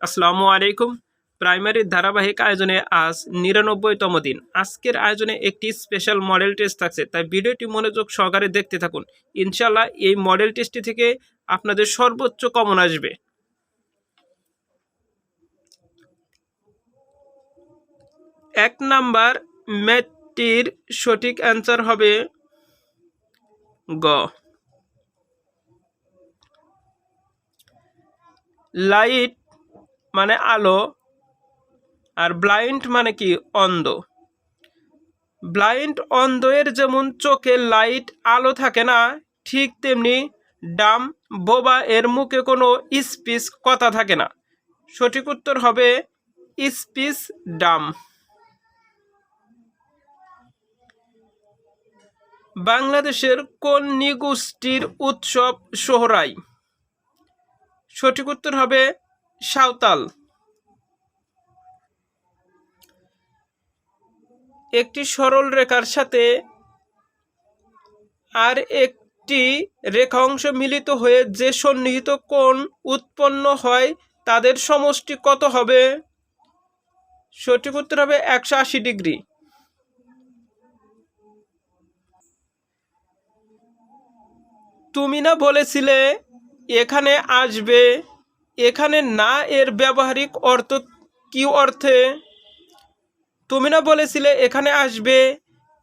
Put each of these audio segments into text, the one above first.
আসসালামু আলাইকুম। প্রাইমারির ধারাবাহিক আয়োজনে আজ ৯৯তম দিন। আজকের আয়োজনে একটি স্পেশাল মডেল টেস্ট থাকছে, তাই ভিডিওটি মনোযোগ সহকারে দেখতে থাকুন। ইনশাল্লাহ এই মডেল টেস্টটি থেকে আপনাদের সর্বোচ্চ কমন আসবে। এক নাম্বার ম্যাথটির সঠিক অ্যান্সার হবে গ। লাইট মানে আলো, আর ব্লাইন্ড মানে কি অন্ধ। ব্লাইন্ড অন্ধ এর যেমন চোখে লাইট আলো থাকে না, ঠিক তেমনি ডাম বোবা এর মুখে কোনো স্পিচ কথা থাকে না। সঠিক উত্তর হবে স্পিচ ডাম। বাংলাদেশের কোন নৃগোষ্ঠীর উৎসব সোহরাই? সঠিক উত্তর হবে সাঁওতাল। একটি সরল রেখার সাথে আর একটি রেখা অংশ মিলিত হয়ে যে সন্নিহিত কোণ উৎপন্ন হয় তাদের সমষ্টি কত হবে? সঠিক উত্তর হবে 180 ডিগ্রি। তুমি না বলেছিলে এখানে আসবে, এখানে না এর ব্যবহারিক অর্থ কি অর্থে? তুমি না বলেছিলে এখানে আসবে,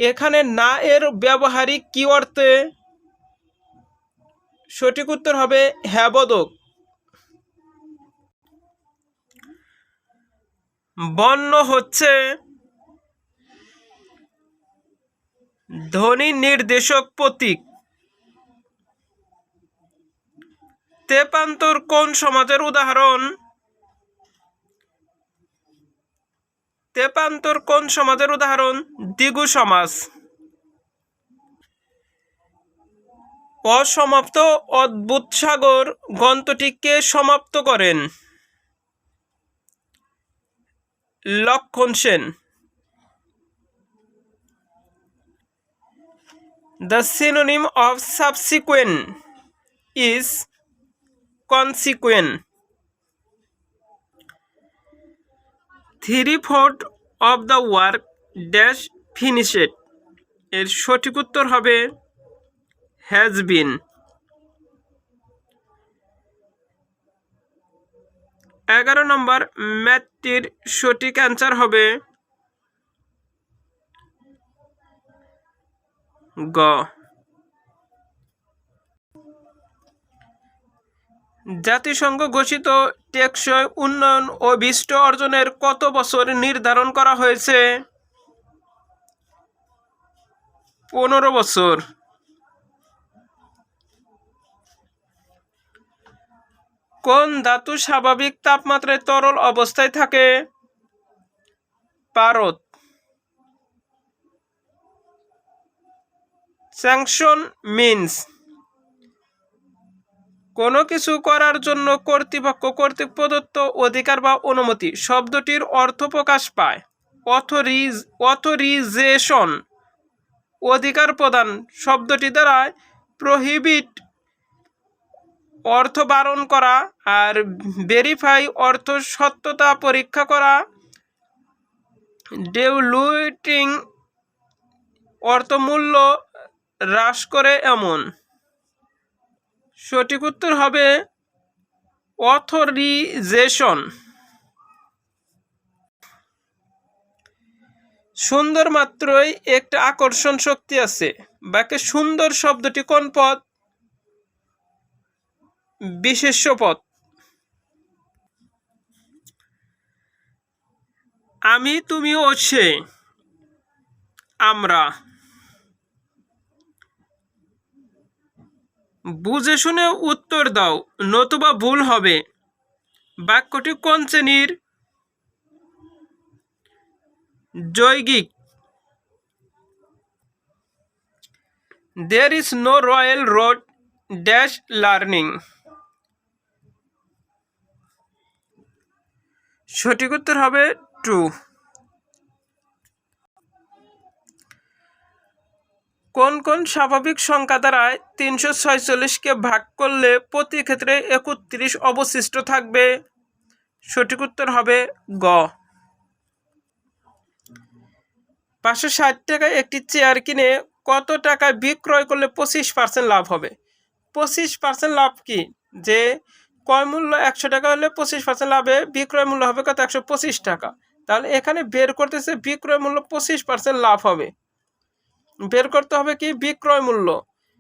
এখানে না এর ব্যবহারিক কি অর্থে? সঠিক উত্তর হবে হ্যাবোদক। বর্ণ হচ্ছে ধ্বনি নির্দেশক প্রতীক। তেপান্তর কোন সমাজের উদাহরণ? তেপান্তর কোন সমাজের উদাহরণ? দ্বিগু সমাজ। অসমাপ্ত অদ্ভুত সাগর গ্রন্থটিকে সমাপ্ত করেন লক্ষণ Sen. The synonym of subsequent is consequent. 3/4 of the work dash finished এর সঠিক উত্তর হবে has been। 11 নম্বর ম্যাথটির সঠিক অ্যান্সার হবে গ। জাতিসংঘ ঘোষিত টেকসই উন্নয়ন অভিষ্ট অর্জনের কত বছর নির্ধারণ করা হয়েছে? 15 বছর। কোন ধাতু স্বাভাবিক তাপমাত্রায় তরল অবস্থায় থাকে? পারদ। স্যাংশন মিন্স কোনো কিছু করার জন্য কর্তৃপক্ষ কর্তৃক প্রদত্ত অধিকার বা অনুমতি। শব্দটির অর্থ প্রকাশ পায় অথরিজেশন অধিকার প্রদান। শব্দটি দ্বারা প্রহিবিট অর্থ বারণ করা, আর ভেরিফাই অর্থ সত্যতা পরীক্ষা করা, ডিলুটিং অর্থ মূল্য হ্রাস করে এমন। সঠিক উত্তর হবে অথরিজেশন। সুন্দর মাত্রই একটা আকর্ষণ শক্তি আছে। বাক্যে সুন্দর শব্দটি কোন পদ? বিশেষ্য পদ। আমি, তুমি ও সে, আমরা। বুঝে শুনে উত্তর দাও, নতুবা ভুল হবে। বাক্যটি কোন শ্রেণীর? যৌগিক। There is no royal road dash learning. সঠিক উত্তর হবে ট্রু। কোন কোন স্বাভাবিক সংখ্যা দ্বারা 346কে ভাগ করলে প্রতি ক্ষেত্রে 31 অবশিষ্ট থাকবে? সঠিক উত্তর হবে গ। 560 টাকায় একটি চেয়ার কিনে কত টাকায় বিক্রয় করলে 25% লাভ হবে? 25% লাভ কি? যে ক্রয় মূল্য 100 টাকা হলে 25% লাভে বিক্রয় মূল্য হবে কত? 125 টাকা। তাহলে এখানে বের করতেছে বিক্রয় মূল্য 25% লাভ হবে। বের করতে হবে কি? বিক্রয় মূল্য।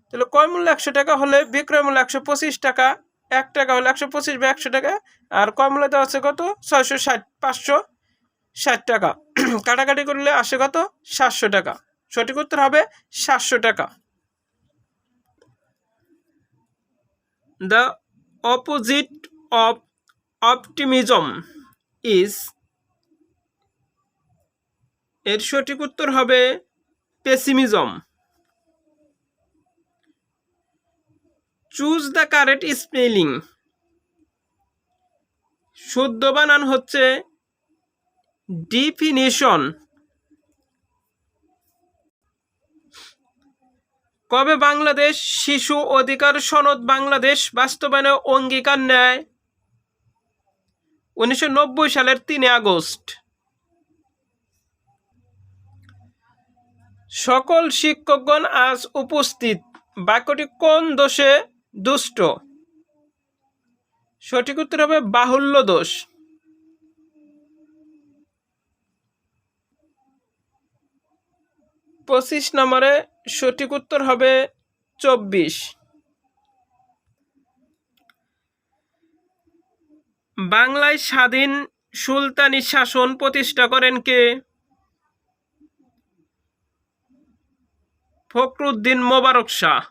তাহলে ক্রয় মূল্য 100 টাকা হলে বিক্রয় মূল্য 125 টাকা, 1 টাকা হলে 125 বা 100 টাকা, আর ক্রয় মূল্য দেওয়া আছে কত? 560 টাকা। কাটাকাটি করলে আসে কত? 700 টাকা। সঠিক উত্তর হবে 700 টাকা। The opposite of optimism is, এর সঠিক উত্তর হবে pessimism. Choose the correct spelling, শুদ্ধ বানান হচ্ছে ডিফিনিশন। কবে বাংলাদেশ শিশু অধিকার সনদ বাংলাদেশ বাস্তবায়নে অঙ্গীকার নেয়? 1990 সালের 3 আগস্ট। সকল শিক্ষকগণ আজ উপস্থিত বাক্যটি কোন দোষে দুষ্ট? সঠিক উত্তর হবে বাহুল্য দোষ। 25 নম্বরে সঠিক উত্তর হবে 24। বাংলায় স্বাধীন সুলতানি শাসন প্রতিষ্ঠা করেন কে? ফখরুদ্দিন মোবারক Shah.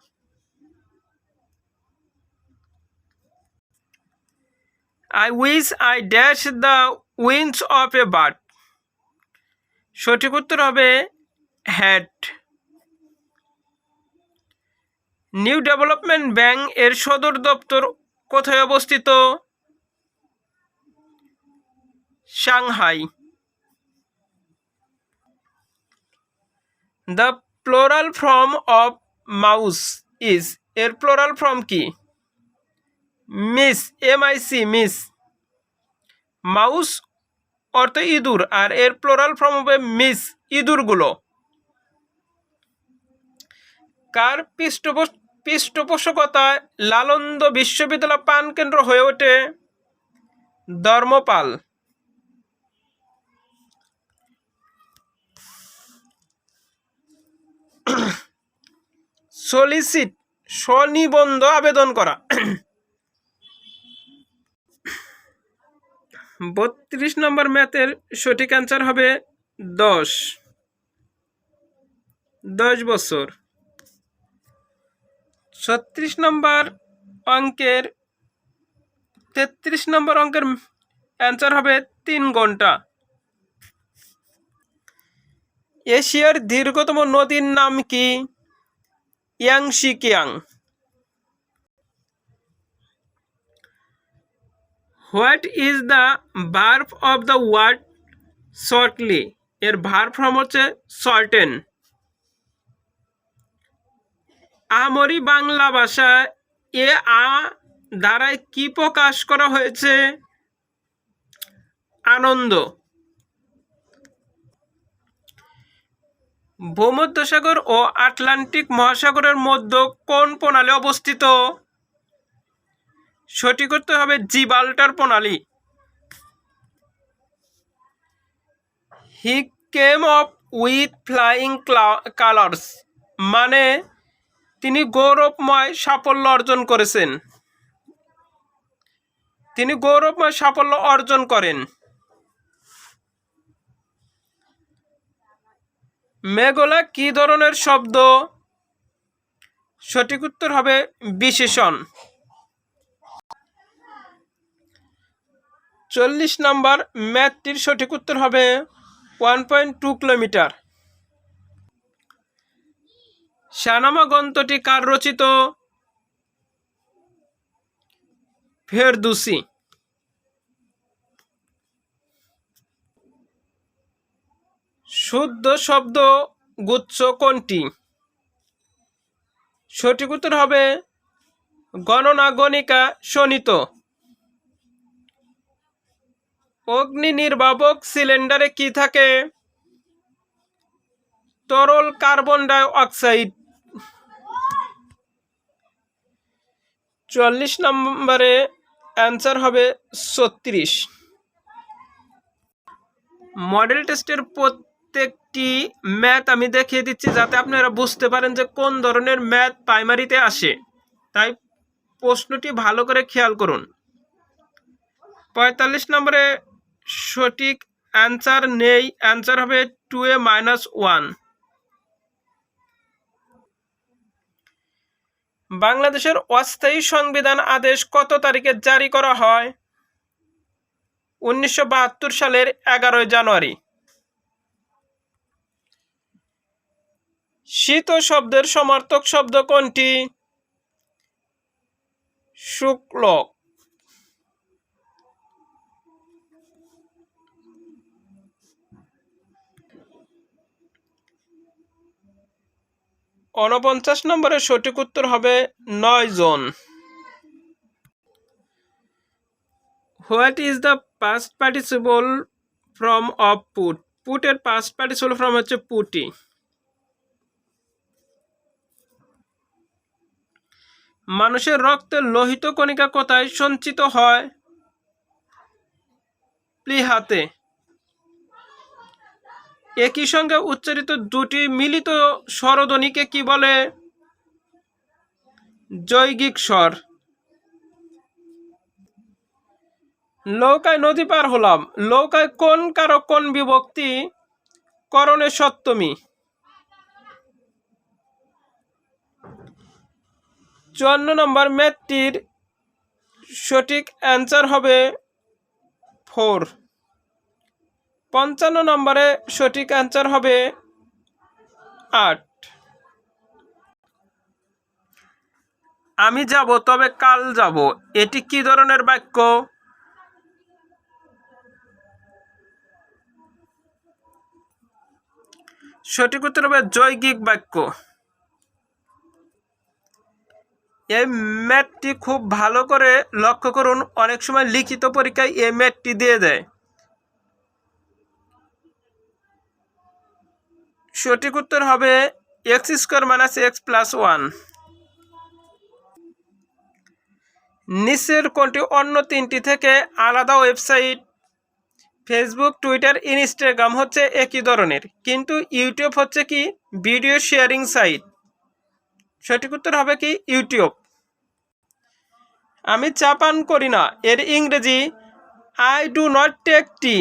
I wish I dash the wings of a bird, সঠিক উত্তর হবে হ্যাট। নিউ ডেভেলপমেন্ট ব্যাংক এর সদর দপ্তর কোথায় অবস্থিত? Shanghai. The plural form of mouse is, এর প্লোরাল ফর্ম কি? Miss, MIC, miss. মাউস অর্থ ইঁদুর, আর এর প্লোরাল ফর্ম হবে মিস, ইঁদুরগুলো। কার পৃষ্ঠপোষকতায় লালন্দ বিশ্ববিদ্যালয় প্রাণকেন্দ্র হয়ে ওঠে? ধর্মপাল। সলিসিট, স্বনিবন্ধ আবেদন করা। 32 নম্বর ম্যাথের সঠিক অ্যান্সার হবে 10 বছর। 36 নম্বর অঙ্কের 33 নম্বর অঙ্কের অ্যান্সার হবে 3 ঘন্টা। এশিয়ার দীর্ঘতম নদীর নাম কি? Yangtze Kiang. What is the verb of the word shortly, এর ভার্ব ফর্ম হচ্ছে শর্টেন। আমরি বাংলা ভাষা এ আ দ্বারায় কি প্রকাশ করা হয়েছে? আনন্দ। ভূমধ্যসাগর ও আটলান্টিক মহাসাগরের মধ্যে কোন প্রণালী অবস্থিত? সঠিক উত্তর হবে জিব্রাল্টার প্রণালী। He came up with flying colours, মানে তিনি গৌরবময় সাফল্য অর্জন করেছেন। তিনি গৌরবময় সাফল্য অর্জন করেন। মেঘলা কি ধরনের শব্দ? সঠিক উত্তর হবে বিশেষণ। 40 নম্বর ম্যাথটির সঠিক উত্তর হবে 1.2 কিলোমিটার। শাহনামা গ্রন্থটি কার রচিত? ফেরদৌসী। শুদ্ধ শব্দ গুচ্ছ কোনটি? সঠিক উত্তর হবে গণনা, গণিকা, শোণিত। অগ্নি নির্বাপক সিলিন্ডারে কি থাকে? তরল কার্বন ডাই অক্সাইড। 44 নম্বরে অ্যান্সার হবে 36। মডেল টেস্টের প্রত্যেকটি ম্যাথ আমি দেখিয়ে দিচ্ছি যাতে আপনারা বুঝতে পারেন যে কোন ধরনের ম্যাথ প্রাইমারিতে আসে, তাই প্রশ্নটি ভালো করে খেয়াল করুন। 45 নম্বরে সঠিক অ্যান্সার নেই, অ্যান্সার হবে 2a-1। বাংলাদেশের অস্থায়ী সংবিধান আদেশ কত তারিখে জারি করা হয়? 1972 সালের 11 জানুয়ারি। শীত শব্দের সমার্থক শব্দ কোনটি? শুক্ল। ঊনপঞ্চাশ নম্বরের সঠিক উত্তর হবে 9 জন। What is the past participle form of put? পুটের পাস্ট পার্টিসিপল ফর্ম হচ্ছে পুটি। মানুষের রক্তে লোহিত কণিকা কোথায় সঞ্চিত হয়? প্লীহাতে। একই সঙ্গে উচ্চারিত দুটি মিলিত স্বরধ্বনিকে কি বলে? যৌগিক স্বর। নৌকায় নদী পার হলাম, নৌকায় কোন কারক কোন বিভক্তি করণে সপ্তমী? 54 নম্বর ম্যাথটির সঠিক অ্যান্সার হবে 4। 55 নম্বরে সঠিক অ্যান্সার হবে 8। আমি যাব তবে কাল যাব, এটি কি ধরনের বাক্য? সঠিক উত্তর হবে যৌগিক বাক্য। এই ম্যাথটি খুব ভালো করে লক্ষ্য করুন, অনেক সময় লিখিত পরীক্ষায় এই ম্যাথটি দিয়ে দেয়। সঠিক উত্তর হবে x² - x+1। নিচের কোনটি অন্য তিনটি থেকে আলাদা ওয়েবসাইট? ফেসবুক, টুইটার, ইনস্টাগ্রাম হচ্ছে একই ধরনের, কিন্তু ইউটিউব হচ্ছে কি ভিডিও শেয়ারিং সাইট। সঠিক উত্তর হবে কি ইউটিউব। আমি চা পান করি না, এর ইংরেজি I do not take tea.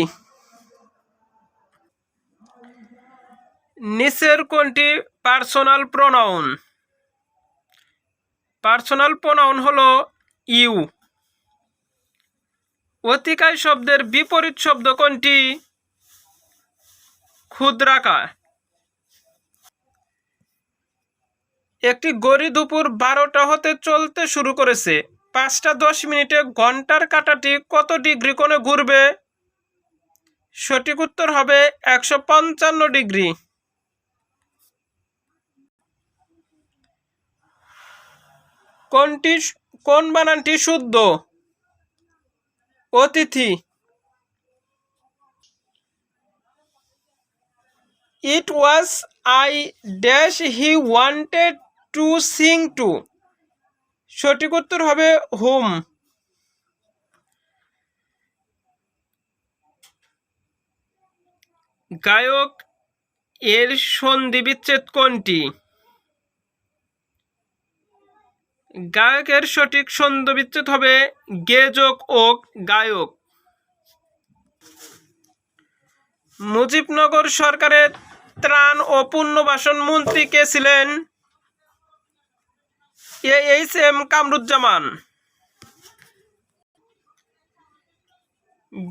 নিচের কোনটি পার্সোনাল প্রোনাউন? পার্সোনাল প্রোনাউন হলো ইউ। অতিকায় শব্দের বিপরীত শব্দ কোনটি? ক্ষুদ্রাকার। একটি ঘড়ি দুপুর 12টা হতে চলতে শুরু করেছে, 5:10 ঘন্টার কাঁটাটি কত ডিগ্রি কোণে ঘুরবে? সঠিক উত্তর হবে 155 ডিগ্রি। কোন বানানটি শুদ্ধ? অতিথি। It was I dash he wanted to sing to। সঠিক উত্তর হবে whom। গায়ক এর সন্ধি বিচ্ছেদ কোনটি? গায়কের সঠিক সন্ধি বিচ্ছেদ হবে গে যোগ ওক, গায়ক। মুজিবনগর সরকারের ত্রাণ ও পুনর্বাসন মন্ত্রী কে ছিলেন? AHM কামরুজ্জামান।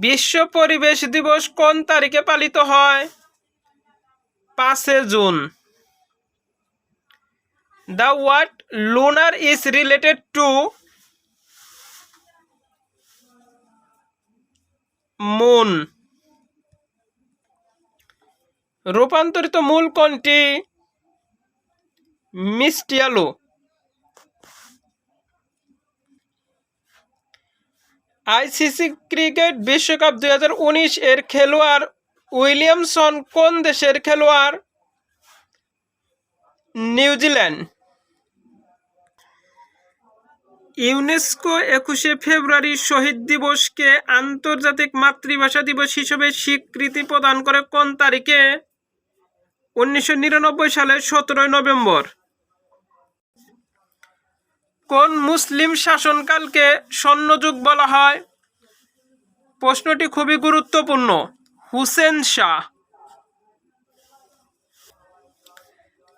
বিশ্ব পরিবেশ দিবস কোন তারিখে পালিত হয়? 5 June. The word lunar is related to moon। রূপান্তরিত মূল কোনটি? মিষ্টি আলু। আইসিসি ক্রিকেট বিশ্বকাপ 2019 এর খেলোয়াড় উইলিয়ামসন কোন দেশের খেলোয়াড়? নিউজিল্যান্ড। ইউনেস্কো 21শে ফেব্রুয়ারি শহীদ দিবসকে আন্তর্জাতিক মাতৃভাষা দিবস হিসেবে স্বীকৃতি প্রদান করে কোন তারিখে? 1999 সালের 17 নভেম্বর। কোন মুসলিম শাসনকালকে স্বর্ণযুগ বলা হয়? প্রশ্নটি খুবই গুরুত্বপূর্ণ। হুসেন শাহ।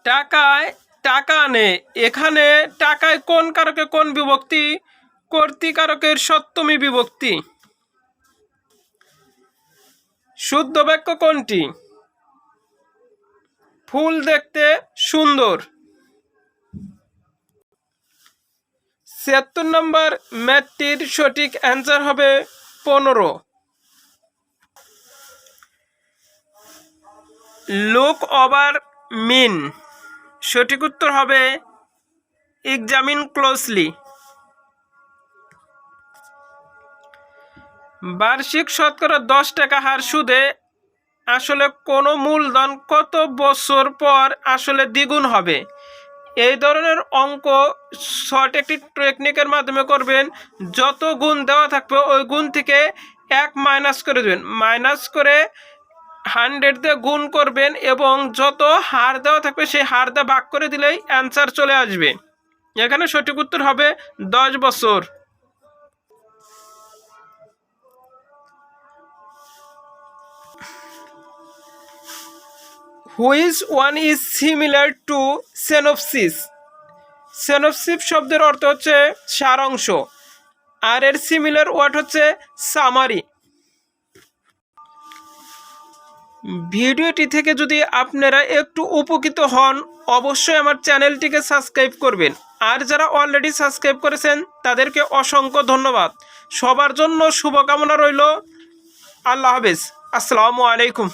টাকায় টাকা নে, এখানে টাকায় কোন কারকে কোন বিভক্তি? কর্তৃকারকের সপ্তমী বিভক্তি। শুদ্ধ বাক্য কোনটি? ফুল দেখতে সুন্দর। 76 নম্বর ম্যাথটির সঠিক অ্যান্সার হবে 15। লুক ওভার মিন, সঠিক উত্তর হবে এক্সামিন ক্লোজলি। বার্ষিক শতকরা 10 টাকা হার সুদে আসলে কোনো মূলধন কত বছর পর আসলে দ্বিগুণ হবে? এই ধরনের অঙ্ক শর্ট একটি টেকনিকের মাধ্যমে করবেন। যত গুণ দেওয়া থাকবে ওই গুণ থেকে 1 মাইনাস করে দেবেন, মাইনাস করে 100 দিয়ে গুণ করবেন এবং যত হার দেওয়া থাকবে সেই হার দিয়ে ভাগ করে দিলেই অ্যান্সার চলে আসবে। এখানে সঠিক উত্তর হবে 10 বছর। Which one is similar to synopsis? Synopsis শব্দের অর্থ হচ্ছে সারাংশ, আর এর সিমিলার ওয়ার্ড হচ্ছে সামারি। ভিডিওটি থেকে যদি আপনারা একটু উপকৃত হন অবশ্যই আমার চ্যানেলটিকে সাবস্ক্রাইব করবেন, আর যারা অলরেডি সাবস্ক্রাইব করেছেন তাদেরকে অসংখ্য ধন্যবাদ। সবার জন্য শুভকামনা রইল। আল্লাহ হাফেজ। আসসালামু আলাইকুম।